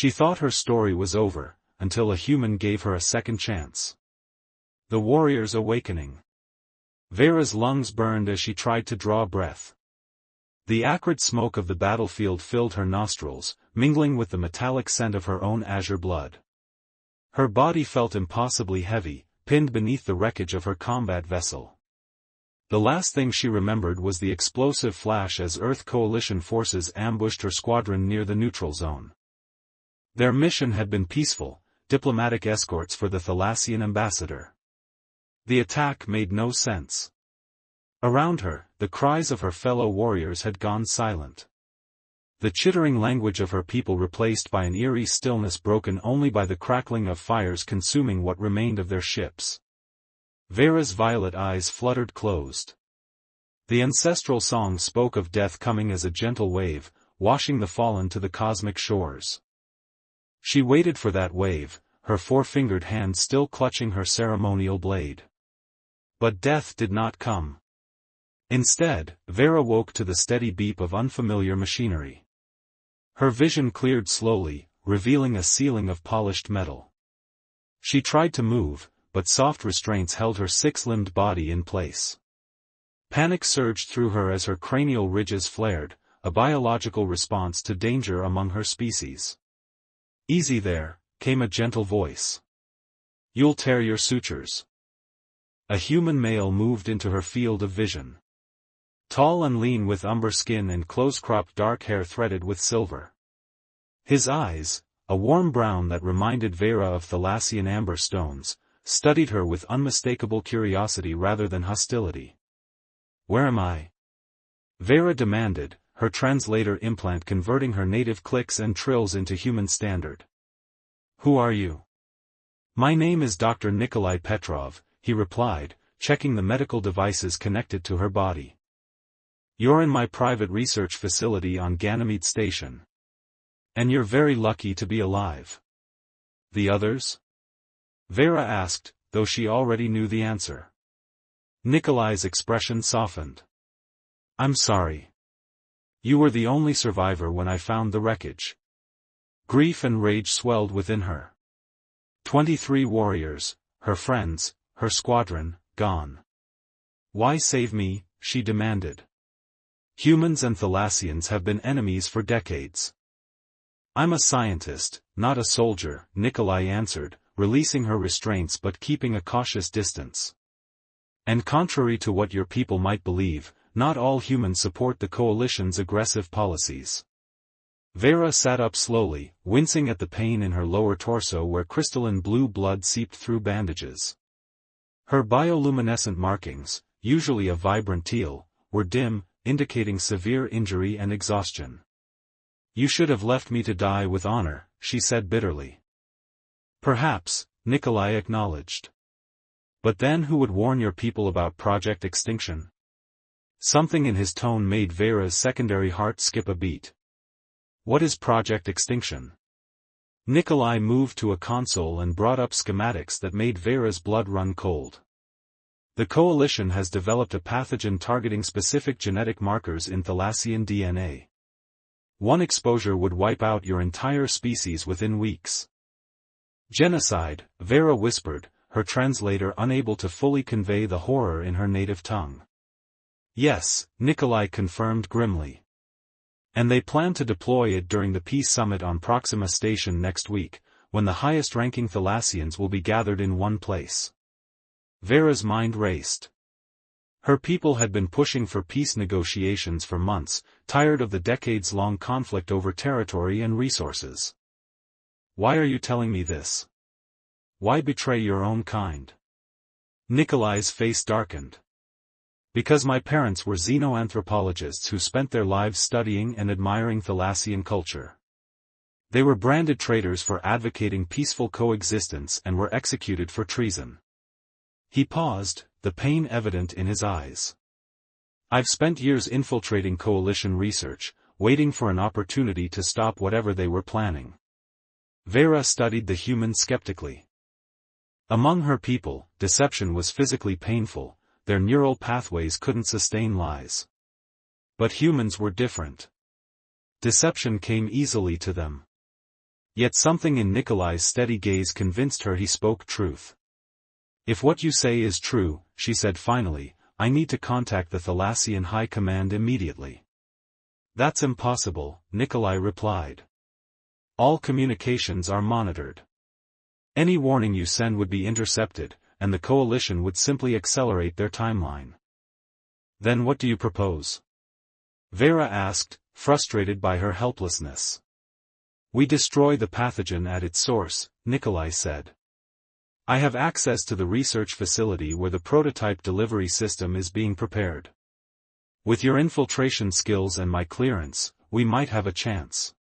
She thought her story was over, until a human gave her a second chance. The warrior's awakening. Vera's lungs burned as she tried to draw breath. The acrid smoke of the battlefield filled her nostrils, mingling with the metallic scent of her own azure blood. Her body felt impossibly heavy, pinned beneath the wreckage of her combat vessel. The last thing she remembered was the explosive flash as Earth Coalition forces ambushed her squadron near the neutral zone. Their mission had been peaceful, diplomatic escorts for the Thalassian ambassador. The attack made no sense. Around her, the cries of her fellow warriors had gone silent. The chittering language of her people replaced by an eerie stillness broken only by the crackling of fires consuming what remained of their ships. Vera's violet eyes fluttered closed. The ancestral song spoke of death coming as a gentle wave, washing the fallen to the cosmic shores. She waited for that wave, her four-fingered hand still clutching her ceremonial blade. But death did not come. Instead, Vera woke to the steady beep of unfamiliar machinery. Her vision cleared slowly, revealing a ceiling of polished metal. She tried to move, but soft restraints held her six-limbed body in place. Panic surged through her as her cranial ridges flared, a biological response to danger among her species. "Easy there," came a gentle voice. "You'll tear your sutures." A human male moved into her field of vision. Tall and lean with umber skin and close-cropped dark hair threaded with silver. His eyes, a warm brown that reminded Vera of Thalassian amber stones, studied her with unmistakable curiosity rather than hostility. "Where am I?" Vera demanded, her translator implant converting her native clicks and trills into human standard. "Who are you?" "My name is Dr. Nikolai Petrov," he replied, checking the medical devices connected to her body. "You're in my private research facility on Ganymede Station. And you're very lucky to be alive." "The others?" Vera asked, though she already knew the answer. Nikolai's expression softened. "I'm sorry. You were the only survivor when I found the wreckage." Grief and rage swelled within her. 23 warriors, her friends, her squadron, gone. "Why save me?" she demanded. "Humans and Thalassians have been enemies for decades." "I'm a scientist, not a soldier," Nikolai answered, releasing her restraints but keeping a cautious distance. "And contrary to what your people might believe, not all humans support the Coalition's aggressive policies." Vera sat up slowly, wincing at the pain in her lower torso where crystalline blue blood seeped through bandages. Her bioluminescent markings, usually a vibrant teal, were dim, indicating severe injury and exhaustion. "You should have left me to die with honor," she said bitterly. "Perhaps," Nikolai acknowledged. "But then who would warn your people about Project Extinction?" Something in his tone made Vera's secondary heart skip a beat. "What is Project Extinction?" Nikolai moved to a console and brought up schematics that made Vera's blood run cold. "The Coalition has developed a pathogen targeting specific genetic markers in Thalassian DNA. One exposure would wipe out your entire species within weeks." "Genocide," Vera whispered, her translator unable to fully convey the horror in her native tongue. "Yes," Nikolai confirmed grimly. "And they plan to deploy it during the Peace Summit on Proxima Station next week, when the highest-ranking Thalassians will be gathered in one place." Vera's mind raced. Her people had been pushing for peace negotiations for months, tired of the decades-long conflict over territory and resources. "Why are you telling me this? Why betray your own kind?" Nikolai's face darkened. "Because my parents were xenoanthropologists who spent their lives studying and admiring Thalassian culture. They were branded traitors for advocating peaceful coexistence and were executed for treason." He paused, the pain evident in his eyes. "I've spent years infiltrating Coalition research, waiting for an opportunity to stop whatever they were planning." Vera studied the human skeptically. Among her people, deception was physically painful, their neural pathways couldn't sustain lies. But humans were different. Deception came easily to them. Yet something in Nikolai's steady gaze convinced her he spoke truth. "If what you say is true," she said finally, "I need to contact the Thalassian High Command immediately." "That's impossible," Nikolai replied. "All communications are monitored. Any warning you send would be intercepted, and the Coalition would simply accelerate their timeline." "Then what do you propose?" Vera asked, frustrated by her helplessness. "We destroy the pathogen at its source," Nikolai said. "I have access to the research facility where the prototype delivery system is being prepared. With your infiltration skills and my clearance, we might have a chance."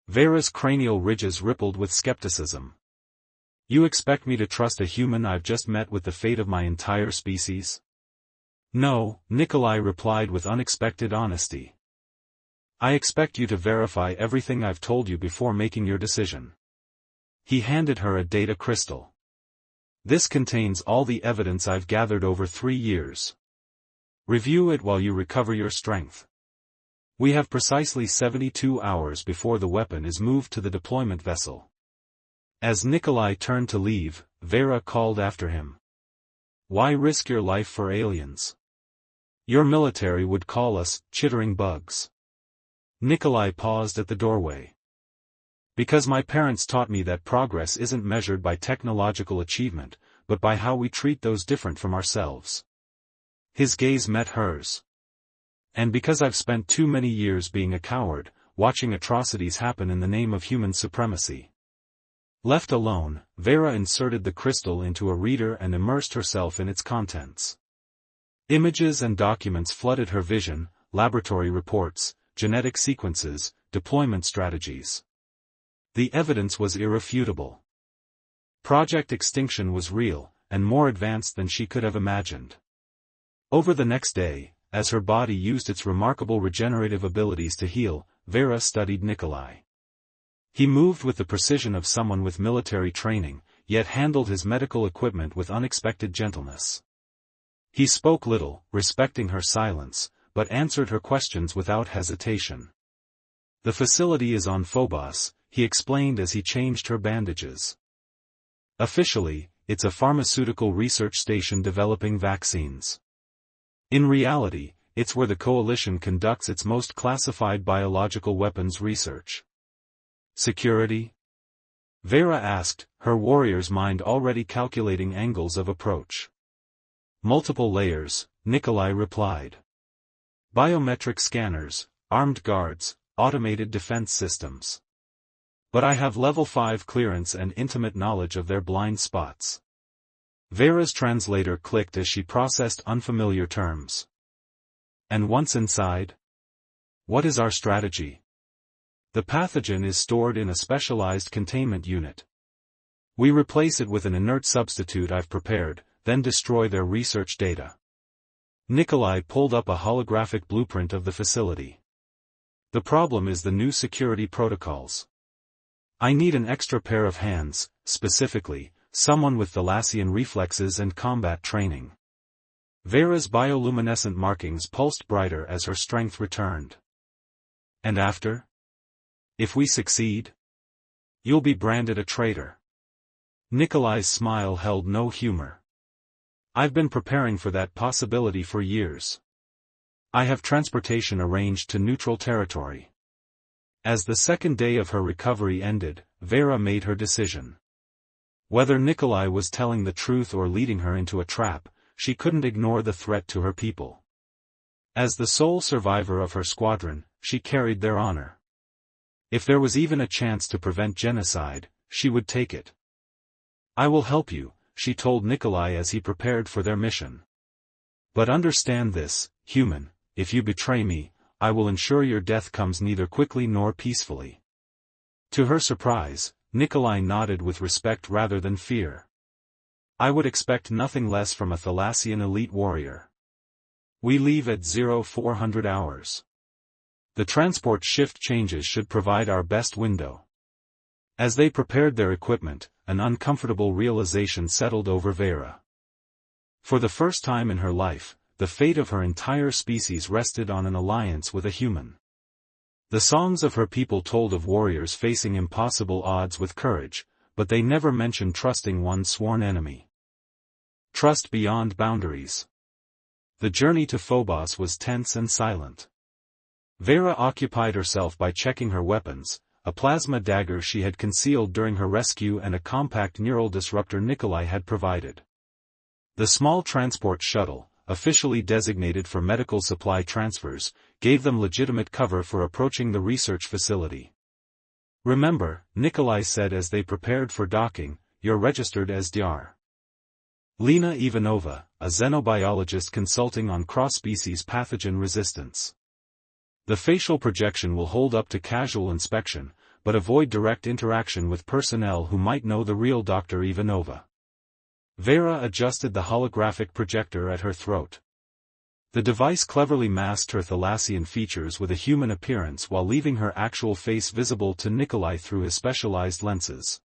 Vera's cranial ridges rippled with skepticism. "You expect me to trust a human I've just met with the fate of my entire species?" "No," Nikolai replied with unexpected honesty. "I expect you to verify everything I've told you before making your decision." He handed her a data crystal. "This contains all the evidence I've gathered over 3 years. Review it while you recover your strength. We have precisely 72 hours before the weapon is moved to the deployment vessel." As Nikolai turned to leave, Vera called after him. "Why risk your life for aliens? Your military would call us chittering bugs." Nikolai paused at the doorway. "Because my parents taught me that progress isn't measured by technological achievement, but by how we treat those different from ourselves." His gaze met hers. "And because I've spent too many years being a coward, watching atrocities happen in the name of human supremacy." Left alone, Vera inserted the crystal into a reader and immersed herself in its contents. Images and documents flooded her vision: laboratory reports, genetic sequences, deployment strategies. The evidence was irrefutable. Project Extinction was real, and more advanced than she could have imagined. Over the next day, as her body used its remarkable regenerative abilities to heal, Vera studied Nikolai. He moved with the precision of someone with military training, yet handled his medical equipment with unexpected gentleness. He spoke little, respecting her silence, but answered her questions without hesitation. "The facility is on Phobos," he explained as he changed her bandages. "Officially, it's a pharmaceutical research station developing vaccines. In reality, it's where the Coalition conducts its most classified biological weapons research." "Security?" Vera asked, her warrior's mind already calculating angles of approach. "Multiple layers," Nikolai replied. "Biometric scanners, armed guards, automated defense systems. But I have level 5 clearance and intimate knowledge of their blind spots." Vera's translator clicked as she processed unfamiliar terms. "And once inside? What is our strategy?" "The pathogen is stored in a specialized containment unit. We replace it with an inert substitute I've prepared, then destroy their research data." Nikolai pulled up a holographic blueprint of the facility. "The problem is the new security protocols. I need an extra pair of hands, specifically, someone with Thalassian reflexes and combat training." Vera's bioluminescent markings pulsed brighter as her strength returned. "And after? If we succeed? You'll be branded a traitor." Nikolai's smile held no humor. "I've been preparing for that possibility for years. I have transportation arranged to neutral territory." As the second day of her recovery ended, Vera made her decision. Whether Nikolai was telling the truth or leading her into a trap, she couldn't ignore the threat to her people. As the sole survivor of her squadron, she carried their honor. If there was even a chance to prevent genocide, she would take it. "I will help you," she told Nikolai as he prepared for their mission. "But understand this, human, if you betray me, I will ensure your death comes neither quickly nor peacefully." To her surprise, Nikolai nodded with respect rather than fear. "I would expect nothing less from a Thalassian elite warrior. We leave at 0400 hours. The transport shift changes should provide our best window." As they prepared their equipment, an uncomfortable realization settled over Vera. For the first time in her life, the fate of her entire species rested on an alliance with a human. The songs of her people told of warriors facing impossible odds with courage, but they never mentioned trusting one's sworn enemy. Trust beyond boundaries. The journey to Phobos was tense and silent. Vera occupied herself by checking her weapons, a plasma dagger she had concealed during her rescue and a compact neural disruptor Nikolai had provided. The small transport shuttle, officially designated for medical supply transfers, gave them legitimate cover for approaching the research facility. "Remember," Nikolai said as they prepared for docking, "you're registered as Dr. Lena Ivanova, a xenobiologist consulting on cross-species pathogen resistance. The facial projection will hold up to casual inspection, but avoid direct interaction with personnel who might know the real Dr. Ivanova." Vera adjusted the holographic projector at her throat. The device cleverly masked her Thalassian features with a human appearance while leaving her actual face visible to Nikolai through his specialized lenses.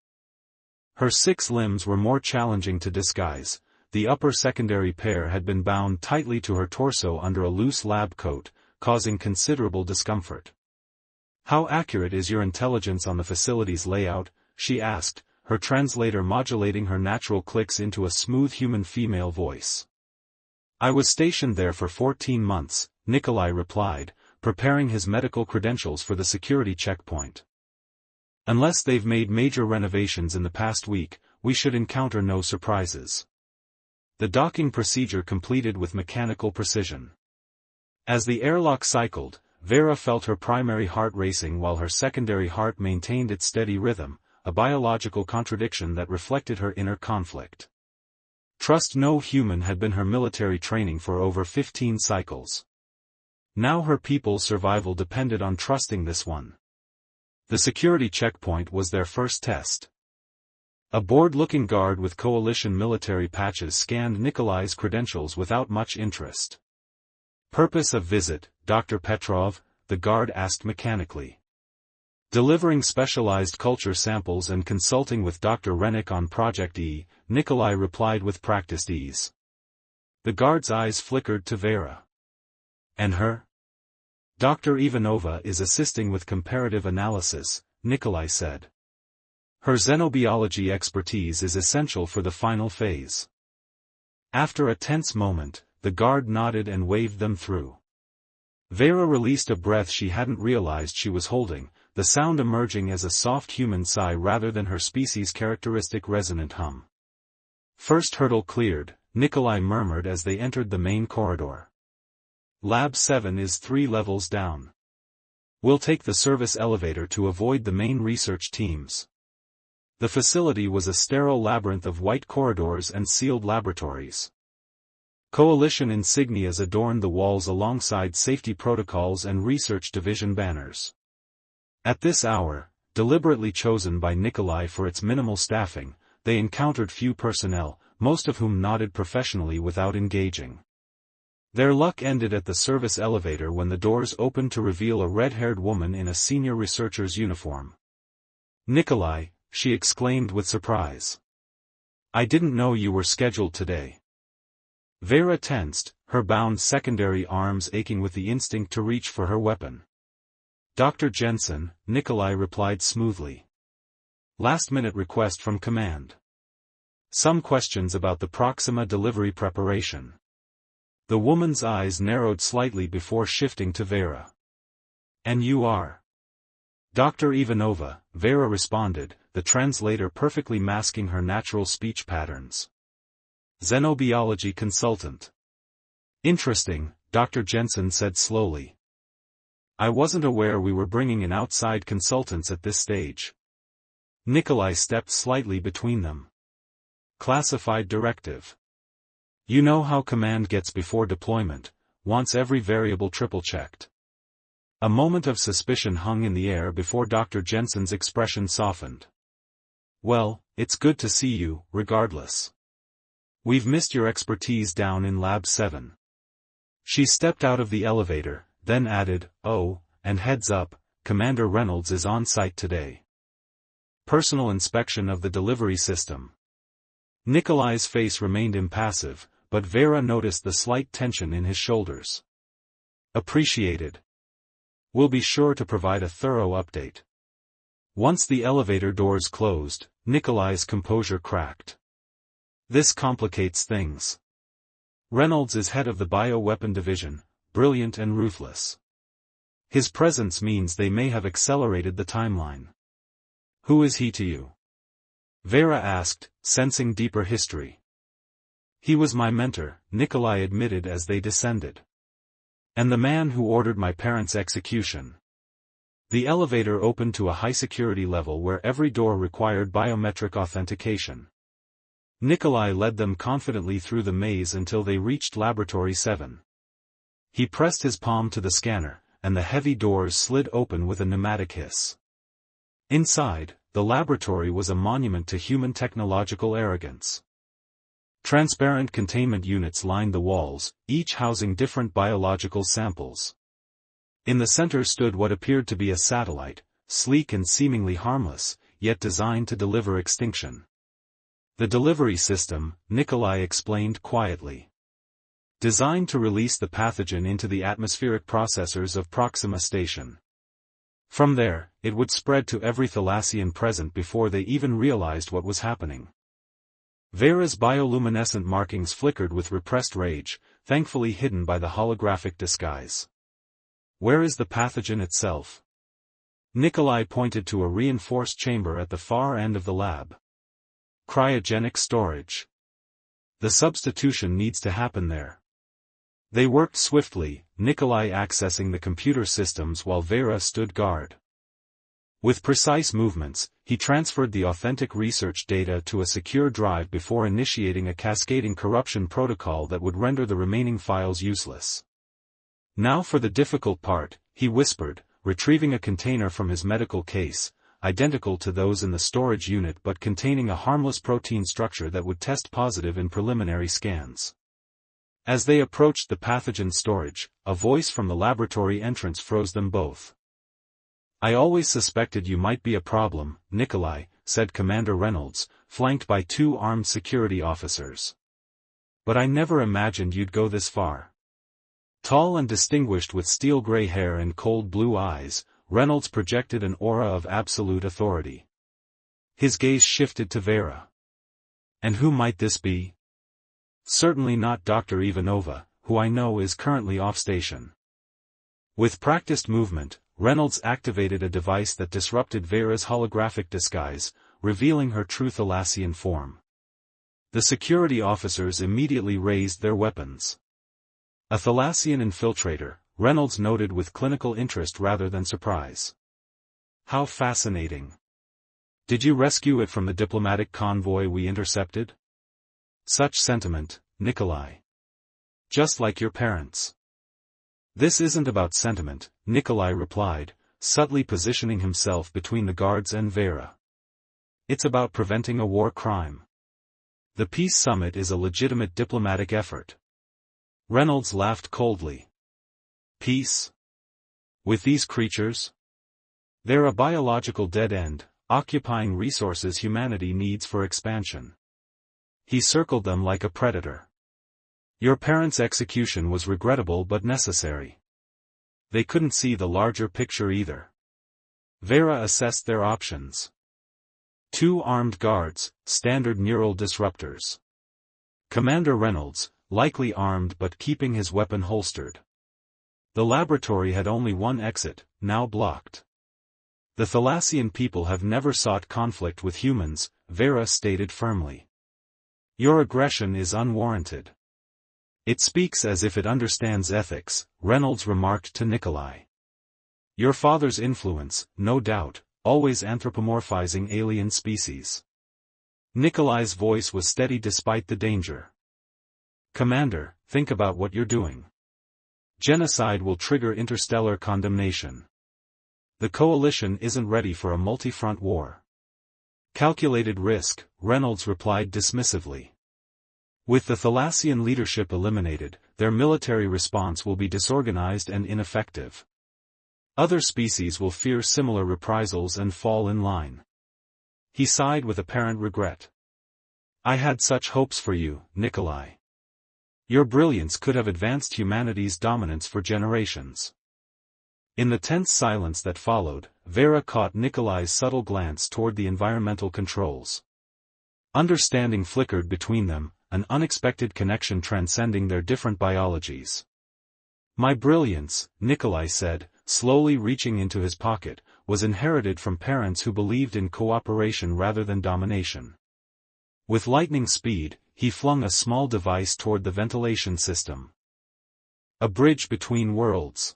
Her 6 limbs were more challenging to disguise. The upper secondary pair had been bound tightly to her torso under a loose lab coat, causing considerable discomfort. "How accurate is your intelligence on the facility's layout?" she asked, her translator modulating her natural clicks into a smooth human female voice. "I was stationed there for 14 months, Nikolai replied, preparing his medical credentials for the security checkpoint. "Unless they've made major renovations in the past week, we should encounter no surprises." The docking procedure completed with mechanical precision. As the airlock cycled, Vera felt her primary heart racing while her secondary heart maintained its steady rhythm, a biological contradiction that reflected her inner conflict. Trust no human had been her military training for over 15 cycles. Now her people's survival depended on trusting this one. The security checkpoint was their first test. A bored-looking guard with coalition military patches scanned Nikolai's credentials without much interest. "Purpose of visit, Dr. Petrov?" the guard asked mechanically. "Delivering specialized culture samples and consulting with Dr. Rennick on Project E," Nikolai replied with practiced ease. The guard's eyes flickered to Vera. "And her?" "Dr. Ivanova is assisting with comparative analysis," Nikolai said. "Her xenobiology expertise is essential for the final phase." After a tense moment, the guard nodded and waved them through. Vera released a breath she hadn't realized she was holding, the sound emerging as a soft human sigh rather than her species' characteristic resonant hum. "First hurdle cleared," Nikolai murmured as they entered the main corridor. "Lab 7 is 3 levels down. We'll take the service elevator to avoid the main research teams." The facility was a sterile labyrinth of white corridors and sealed laboratories. Coalition insignias adorned the walls alongside safety protocols and research division banners. At this hour, deliberately chosen by Nikolai for its minimal staffing, they encountered few personnel, most of whom nodded professionally without engaging. Their luck ended at the service elevator when the doors opened to reveal a red-haired woman in a senior researcher's uniform. "Nikolai," she exclaimed with surprise. "I didn't know you were scheduled today." Vera tensed, her bound secondary arms aching with the instinct to reach for her weapon. "Dr. Jensen," Nikolai replied smoothly. "Last-minute request from command. Some questions about the Proxima delivery preparation." The woman's eyes narrowed slightly before shifting to Vera. "And you are?" "Dr. Ivanova," Vera responded, the translator perfectly masking her natural speech patterns. "Xenobiology consultant." "Interesting," Dr. Jensen said slowly. "I wasn't aware we were bringing in outside consultants at this stage." Nikolai stepped slightly between them. "Classified directive. You know how command gets before deployment, wants every variable triple-checked." A moment of suspicion hung in the air before Dr. Jensen's expression softened. "Well, it's good to see you, regardless. We've missed your expertise down in Lab 7. She stepped out of the elevator, then added, "Oh, and heads up, Commander Reynolds is on site today. Personal inspection of the delivery system." Nikolai's face remained impassive, but Vera noticed the slight tension in his shoulders. "Appreciated." We'll be sure to provide a thorough update. Once the elevator doors closed, Nikolai's composure cracked. This complicates things. Reynolds is head of the bioweapon division, brilliant and ruthless. His presence means they may have accelerated the timeline. Who is he to you? Vera asked, sensing deeper history. He was my mentor, Nikolai admitted as they descended. And the man who ordered my parents' execution. The elevator opened to a high-security level where every door required biometric authentication. Nikolai led them confidently through the maze until they reached Laboratory 7. He pressed his palm to the scanner, and the heavy doors slid open with a pneumatic hiss. Inside, the laboratory was a monument to human technological arrogance. Transparent containment units lined the walls, each housing different biological samples. In the center stood what appeared to be a satellite, sleek and seemingly harmless, yet designed to deliver extinction. The delivery system, Nikolai explained quietly. Designed to release the pathogen into the atmospheric processors of Proxima Station. From there, it would spread to every Thalassian present before they even realized what was happening. Vera's bioluminescent markings flickered with repressed rage, thankfully hidden by the holographic disguise. Where is the pathogen itself? Nikolai pointed to a reinforced chamber at the far end of the lab. Cryogenic storage. The substitution needs to happen there. They worked swiftly, Nikolai accessing the computer systems while Vera stood guard. With precise movements, he transferred the authentic research data to a secure drive before initiating a cascading corruption protocol that would render the remaining files useless. Now for the difficult part, he whispered, retrieving a container from his medical case, identical to those in the storage unit but containing a harmless protein structure that would test positive in preliminary scans. As they approached the pathogen storage, a voice from the laboratory entrance froze them both. I always suspected you might be a problem, Nikolai, said Commander Reynolds, flanked by 2 armed security officers. But I never imagined you'd go this far. Tall and distinguished with steel-gray hair and cold blue eyes, Reynolds projected an aura of absolute authority. His gaze shifted to Vera. And who might this be? Certainly not Dr. Ivanova, who I know is currently off-station. With practiced movement, Reynolds activated a device that disrupted Vera's holographic disguise, revealing her true Thalassian form. The security officers immediately raised their weapons. A Thalassian infiltrator, Reynolds noted with clinical interest rather than surprise. How fascinating. Did you rescue it from the diplomatic convoy we intercepted? Such sentiment, Nikolai. Just like your parents. This isn't about sentiment, Nikolai replied, subtly positioning himself between the guards and Vera. It's about preventing a war crime. The peace summit is a legitimate diplomatic effort. Reynolds laughed coldly. Peace? With these creatures? They're a biological dead end, occupying resources humanity needs for expansion. He circled them like a predator. Your parents' execution was regrettable but necessary. They couldn't see the larger picture either. Vera assessed their options. 2 armed guards, standard neural disruptors. Commander Reynolds, likely armed but keeping his weapon holstered. The laboratory had only one exit, now blocked. The Thalassian people have never sought conflict with humans, Vera stated firmly. Your aggression is unwarranted. It speaks as if it understands ethics, Reynolds remarked to Nikolai. Your father's influence, no doubt, always anthropomorphizing alien species. Nikolai's voice was steady despite the danger. Commander, think about what you're doing. Genocide will trigger interstellar condemnation. The coalition isn't ready for a multi-front war. Calculated risk, Reynolds replied dismissively. With the Thalassian leadership eliminated, their military response will be disorganized and ineffective. Other species will fear similar reprisals and fall in line. He sighed with apparent regret. I had such hopes for you, Nikolai. Your brilliance could have advanced humanity's dominance for generations. In the tense silence that followed, Vera caught Nikolai's subtle glance toward the environmental controls. Understanding flickered between them, an unexpected connection transcending their different biologies. My brilliance, Nikolai said, slowly reaching into his pocket, was inherited from parents who believed in cooperation rather than domination. With lightning speed, he flung a small device toward the ventilation system. A bridge between worlds.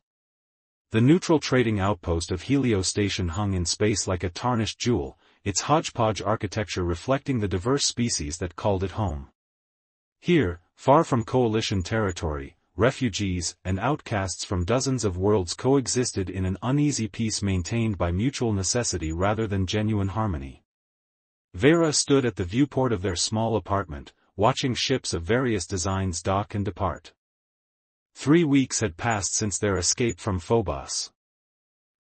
The neutral trading outpost of Helio Station hung in space like a tarnished jewel, its hodgepodge architecture reflecting the diverse species that called it home. Here, far from coalition territory, refugees and outcasts from dozens of worlds coexisted in an uneasy peace maintained by mutual necessity rather than genuine harmony. Vera stood at the viewport of their small apartment, watching ships of various designs dock and depart. 3 weeks had passed since their escape from Phobos.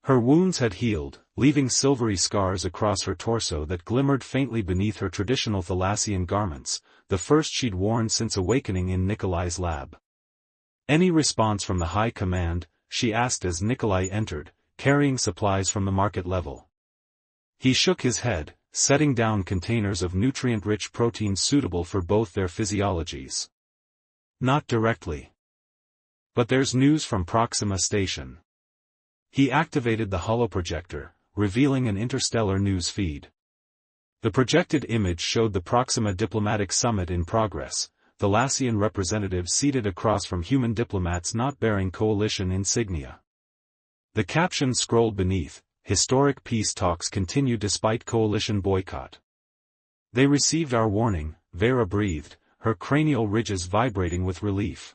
Her wounds had healed, leaving silvery scars across her torso that glimmered faintly beneath her traditional Thalassian garments, the first she'd worn since awakening in Nikolai's lab. "Any response from the High Command?" she asked as Nikolai entered, carrying supplies from the market level. He shook his head, setting down containers of nutrient-rich proteins suitable for both their physiologies. "Not directly. But there's news from Proxima Station." He activated the holoprojector, revealing an interstellar news feed. The projected image showed the Proxima diplomatic summit in progress, Thalassian representatives seated across from human diplomats not bearing coalition insignia. The caption scrolled beneath, "Historic peace talks continue despite coalition boycott." "They received our warning," Vera breathed, her cranial ridges vibrating with relief.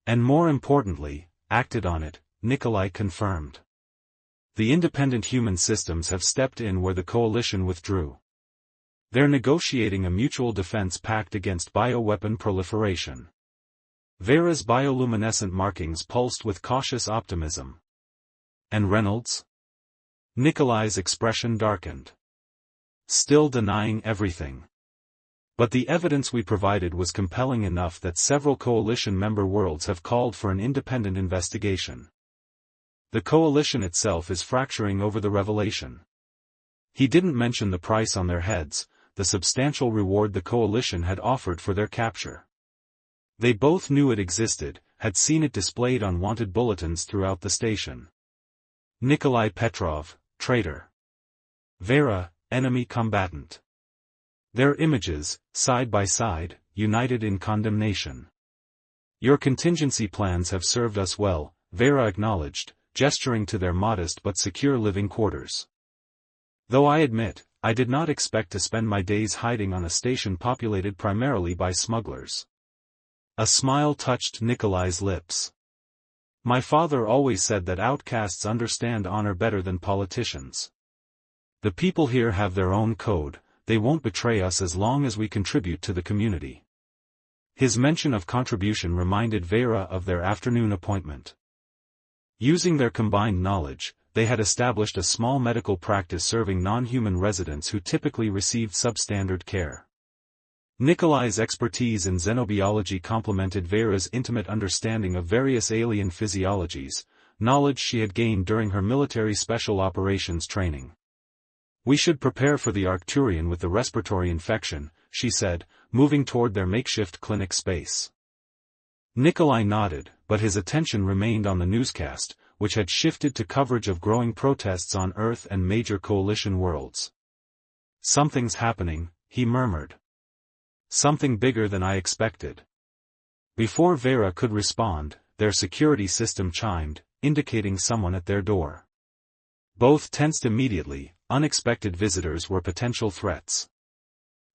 "And more importantly, acted on it," Nikolai confirmed. "The independent human systems have stepped in where the coalition withdrew. They're negotiating a mutual defense pact against bioweapon proliferation." Vera's bioluminescent markings pulsed with cautious optimism. "And Reynolds?" Nikolai's expression darkened. "Still denying everything. But the evidence we provided was compelling enough that several coalition member worlds have called for an independent investigation. The coalition itself is fracturing over the revelation." He didn't mention the price on their heads, the substantial reward the coalition had offered for their capture. They both knew it existed, had seen it displayed on wanted bulletins throughout the station. Nikolai Petrov, traitor. Vera, enemy combatant. Their images, side by side, united in condemnation. "Your contingency plans have served us well," Vera acknowledged, gesturing to their modest but secure living quarters. "Though I admit, I did not expect to spend my days hiding on a station populated primarily by smugglers." A smile touched Nikolai's lips. "My father always said that outcasts understand honor better than politicians. The people here have their own code, they won't betray us as long as we contribute to the community." His mention of contribution reminded Vera of their afternoon appointment. Using their combined knowledge, they had established a small medical practice serving non-human residents who typically received substandard care. Nikolai's expertise in xenobiology complemented Vera's intimate understanding of various alien physiologies, knowledge she had gained during her military special operations training. "We should prepare for the Arcturian with the respiratory infection," she said, moving toward their makeshift clinic space. Nikolai nodded, but his attention remained on the newscast, which had shifted to coverage of growing protests on Earth and major coalition worlds. "Something's happening," he murmured. "Something bigger than I expected." Before Vera could respond, their security system chimed, indicating someone at their door. Both tensed immediately. Unexpected visitors were potential threats.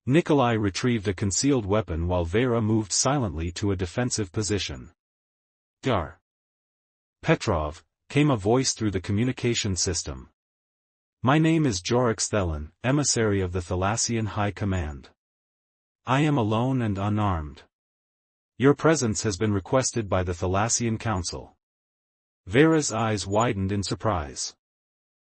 Nikolai retrieved a concealed weapon while Vera moved silently to a defensive position. "Dar. Petrov," came a voice through the communication system. "My name is Jorix Thelin, emissary of the Thalassian High Command. I am alone and unarmed. Your presence has been requested by the Thalassian Council." Vera's eyes widened in surprise.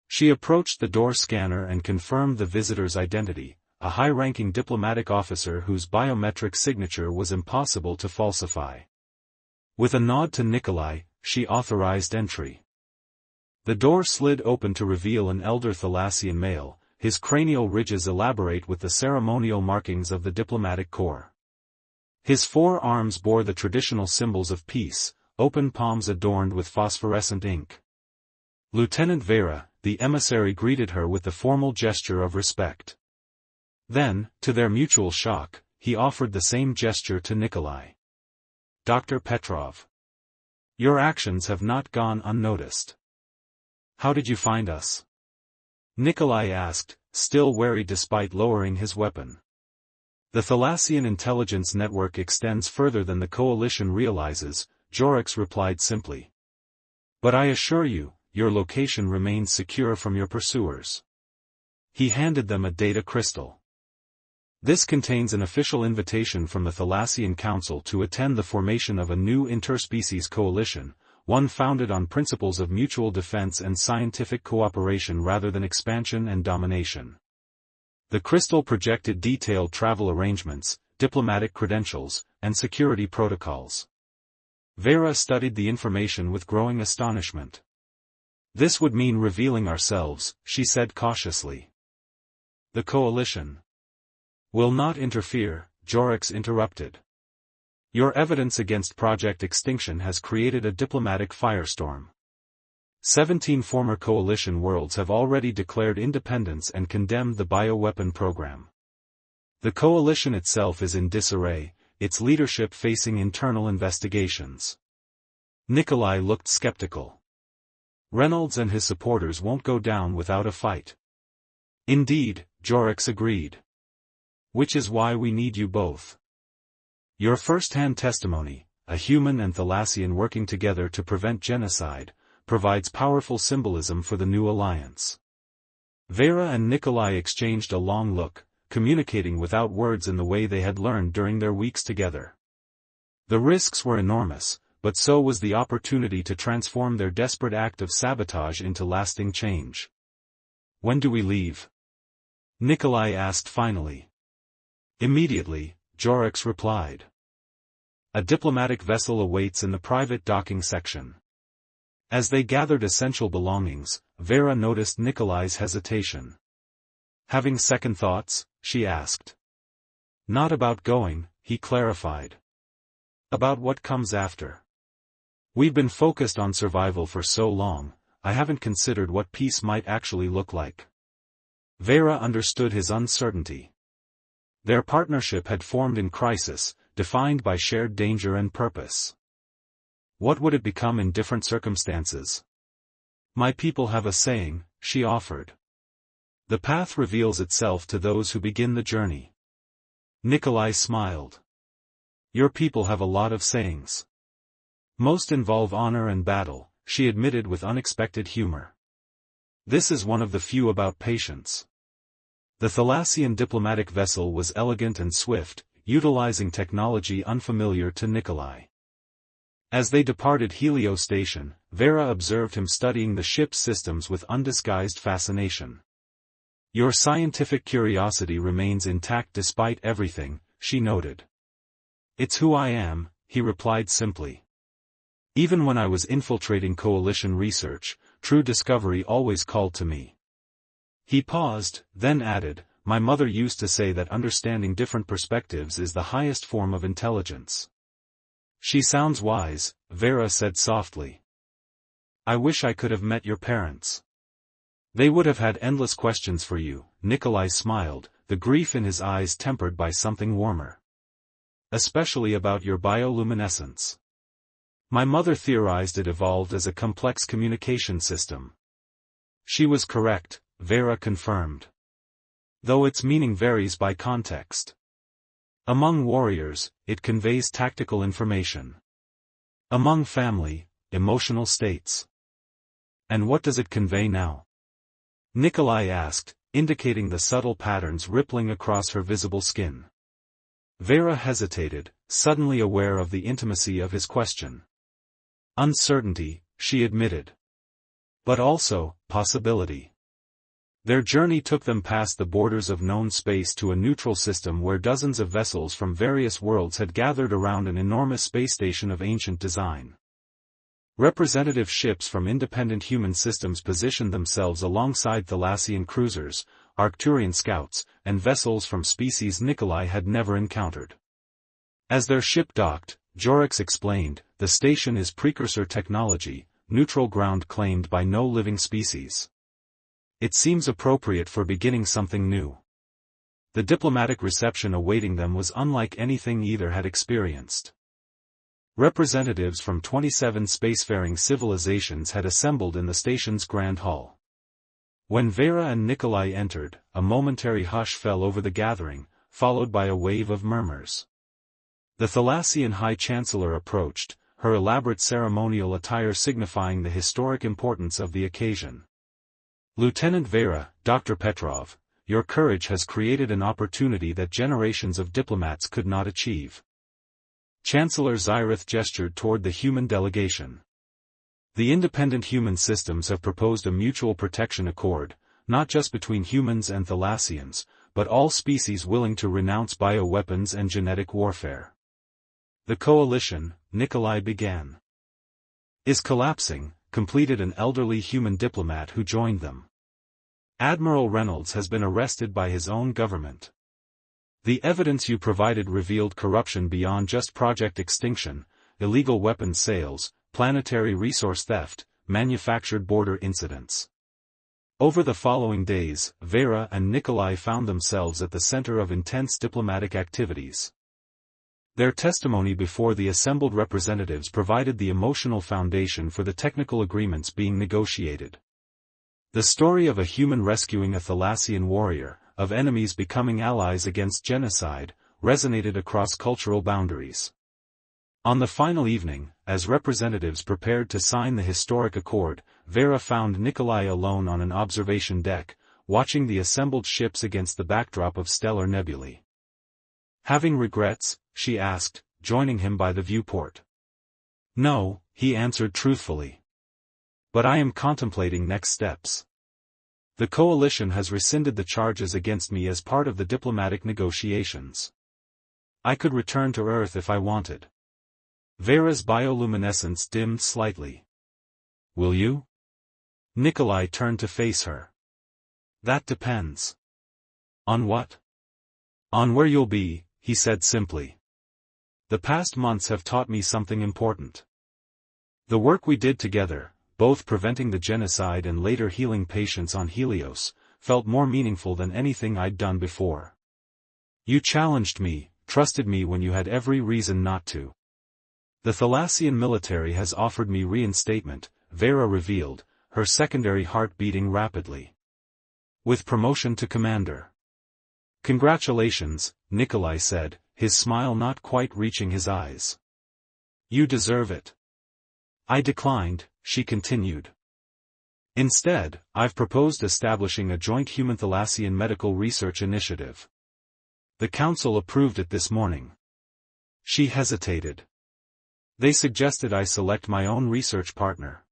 She approached the door scanner and confirmed the visitor's identity, a high-ranking diplomatic officer whose biometric signature was impossible to falsify. With a nod to Nikolai, she authorized entry. The door slid open to reveal an elder Thalassian male, his cranial ridges elaborate with the ceremonial markings of the diplomatic corps. His 4 arms bore the traditional symbols of peace, open palms adorned with phosphorescent ink. Lieutenant Vera, the emissary, greeted her with the formal gesture of respect. Then, to their mutual shock, he offered the same gesture to Nikolai. Dr. Petrov. Your actions have not gone unnoticed. How did you find us? Nikolai asked, still wary despite lowering his weapon. The Thalassian intelligence network extends further than the coalition realizes, Jorix replied simply. But I assure you, your location remains secure from your pursuers. He handed them a data crystal. This contains an official invitation from the Thalassian Council to attend the formation of a new interspecies coalition, one founded on principles of mutual defense and scientific cooperation rather than expansion and domination. The crystal projected detailed travel arrangements, diplomatic credentials, and security protocols. Vera studied the information with growing astonishment. This would mean revealing ourselves, she said cautiously. The coalition will not interfere, Jorix interrupted. Your evidence against Project Extinction has created a diplomatic firestorm. 17 former coalition worlds have already declared independence and condemned the bioweapon program. The coalition itself is in disarray, its leadership facing internal investigations. Nikolai looked skeptical. Reynolds and his supporters won't go down without a fight. Indeed, Jorix agreed. Which is why we need you both. Your first-hand testimony, a human and Thalassian working together to prevent genocide, provides powerful symbolism for the new alliance. Vera and Nikolai exchanged a long look, communicating without words in the way they had learned during their weeks together. The risks were enormous, but so was the opportunity to transform their desperate act of sabotage into lasting change. When do we leave? Nikolai asked finally. Immediately, Jorix replied. A diplomatic vessel awaits in the private docking section. As they gathered essential belongings, Vera noticed Nikolai's hesitation. Having second thoughts, she asked. Not about going, he clarified. About what comes after. We've been focused on survival for so long, I haven't considered what peace might actually look like. Vera understood his uncertainty. Their partnership had formed in crisis, defined by shared danger and purpose. What would it become in different circumstances? My people have a saying, she offered. The path reveals itself to those who begin the journey. Nikolai smiled. Your people have a lot of sayings. Most involve honor and battle, she admitted with unexpected humor. This is one of the few about patience. The Thalassian diplomatic vessel was elegant and swift, utilizing technology unfamiliar to Nikolai. As they departed Helio Station, Vera observed him studying the ship's systems with undisguised fascination. Your scientific curiosity remains intact despite everything, she noted. It's who I am, he replied simply. Even when I was infiltrating coalition research, true discovery always called to me. He paused, then added, my mother used to say that understanding different perspectives is the highest form of intelligence. She sounds wise, Vera said softly. I wish I could have met your parents. They would have had endless questions for you, Nikolai smiled, the grief in his eyes tempered by something warmer. Especially about your bioluminescence. My mother theorized it evolved as a complex communication system. She was correct, Vera confirmed. Though its meaning varies by context. Among warriors, it conveys tactical information. Among family, emotional states. And what does it convey now? Nikolai asked, indicating the subtle patterns rippling across her visible skin. Vera hesitated, suddenly aware of the intimacy of his question. Uncertainty, she admitted. But also, possibility. Their journey took them past the borders of known space to a neutral system where dozens of vessels from various worlds had gathered around an enormous space station of ancient design. Representative ships from independent human systems positioned themselves alongside Thalassian cruisers, Arcturian scouts, and vessels from species Nikolai had never encountered. As their ship docked, Jorix explained, "The station is precursor technology, neutral ground claimed by no living species. It seems appropriate for beginning something new." The diplomatic reception awaiting them was unlike anything either had experienced. Representatives from 27 spacefaring civilizations had assembled in the station's grand hall. When Vera and Nikolai entered, a momentary hush fell over the gathering, followed by a wave of murmurs. The Thalassian High Chancellor approached, her elaborate ceremonial attire signifying the historic importance of the occasion. "Lieutenant Vera, Dr. Petrov, your courage has created an opportunity that generations of diplomats could not achieve." Chancellor Zyrith gestured toward the human delegation. "The independent human systems have proposed a mutual protection accord, not just between humans and Thalassians, but all species willing to renounce bioweapons and genetic warfare. The coalition," Nikolai began, "is collapsing," completed an elderly human diplomat who joined them. "Admiral Reynolds has been arrested by his own government. The evidence you provided revealed corruption beyond just Project Extinction, illegal weapons sales, planetary resource theft, manufactured border incidents." Over the following days, Vera and Nikolai found themselves at the center of intense diplomatic activities. Their testimony before the assembled representatives provided the emotional foundation for the technical agreements being negotiated. The story of a human rescuing a Thalassian warrior, of enemies becoming allies against genocide, resonated across cultural boundaries. On the final evening, as representatives prepared to sign the historic accord, Vera found Nikolai alone on an observation deck, watching the assembled ships against the backdrop of stellar nebulae. "Having regrets?" she asked, joining him by the viewport. "No," he answered truthfully. "But I am contemplating next steps. The coalition has rescinded the charges against me as part of the diplomatic negotiations. I could return to Earth if I wanted." Vera's bioluminescence dimmed slightly. "Will you?" Nikolai turned to face her. "That depends." "On what?" "On where you'll be," he said simply. "The past months have taught me something important. The work we did together, both preventing the genocide and later healing patients on Helios, felt more meaningful than anything I'd done before. You challenged me, trusted me when you had every reason not to. The Thalassian military has offered me reinstatement," Vera revealed, her secondary heart beating rapidly. "With promotion to commander." "Congratulations," Nikolai said, his smile not quite reaching his eyes. "You deserve it." "I declined," she continued. "Instead, I've proposed establishing a joint human-Thalassian medical research initiative. The Council approved it this morning." She hesitated. "They suggested I select my own research partner."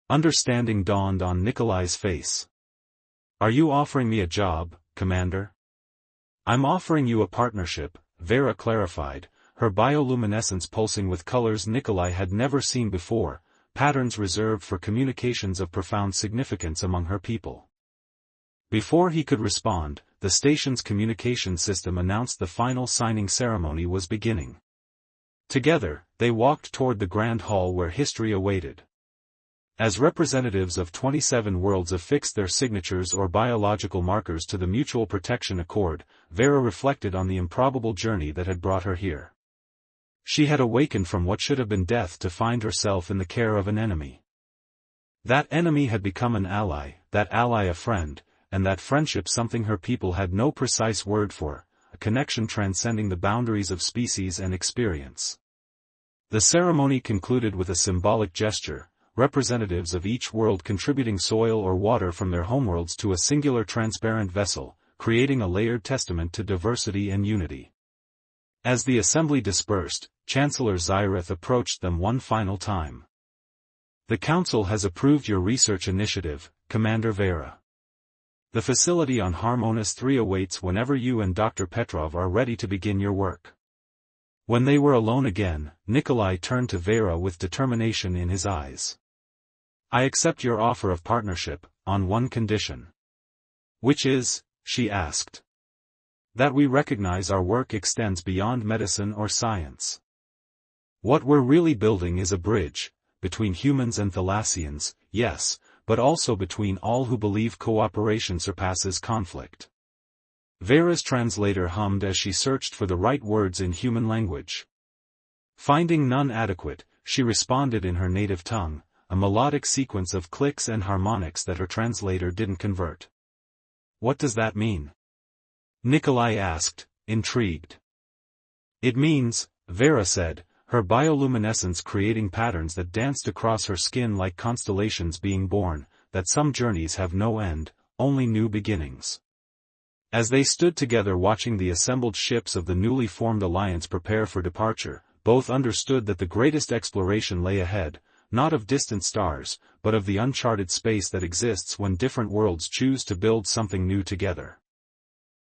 Understanding dawned on Nikolai's face. "Are you offering me a job, Commander?" "I'm offering you a partnership," Vera clarified, her bioluminescence pulsing with colors Nikolai had never seen before, patterns reserved for communications of profound significance among her people. Before he could respond, the station's communication system announced the final signing ceremony was beginning. Together, they walked toward the grand hall where history awaited. As representatives of 27 worlds affixed their signatures or biological markers to the Mutual Protection Accord, Vera reflected on the improbable journey that had brought her here. She had awakened from what should have been death to find herself in the care of an enemy. That enemy had become an ally, that ally a friend, and that friendship something her people had no precise word for, a connection transcending the boundaries of species and experience. The ceremony concluded with a symbolic gesture, representatives of each world contributing soil or water from their homeworlds to a singular transparent vessel, creating a layered testament to diversity and unity. As the assembly dispersed, Chancellor Zyrith approached them one final time. "The Council has approved your research initiative, Commander Vera. The facility on Harmonis 3 awaits whenever you and Dr. Petrov are ready to begin your work." When they were alone again, Nikolai turned to Vera with determination in his eyes. "I accept your offer of partnership, on one condition." "Which is?" she asked. "That we recognize our work extends beyond medicine or science. What we're really building is a bridge, between humans and Thalassians, yes, but also between all who believe cooperation surpasses conflict." Vera's translator hummed as she searched for the right words in human language. Finding none adequate, she responded in her native tongue, a melodic sequence of clicks and harmonics that her translator didn't convert. "What does that mean?" Nikolai asked, intrigued. "It means," Vera said, her bioluminescence creating patterns that danced across her skin like constellations being born, "that some journeys have no end, only new beginnings." As they stood together watching the assembled ships of the newly formed alliance prepare for departure, both understood that the greatest exploration lay ahead, not of distant stars, but of the uncharted space that exists when different worlds choose to build something new together.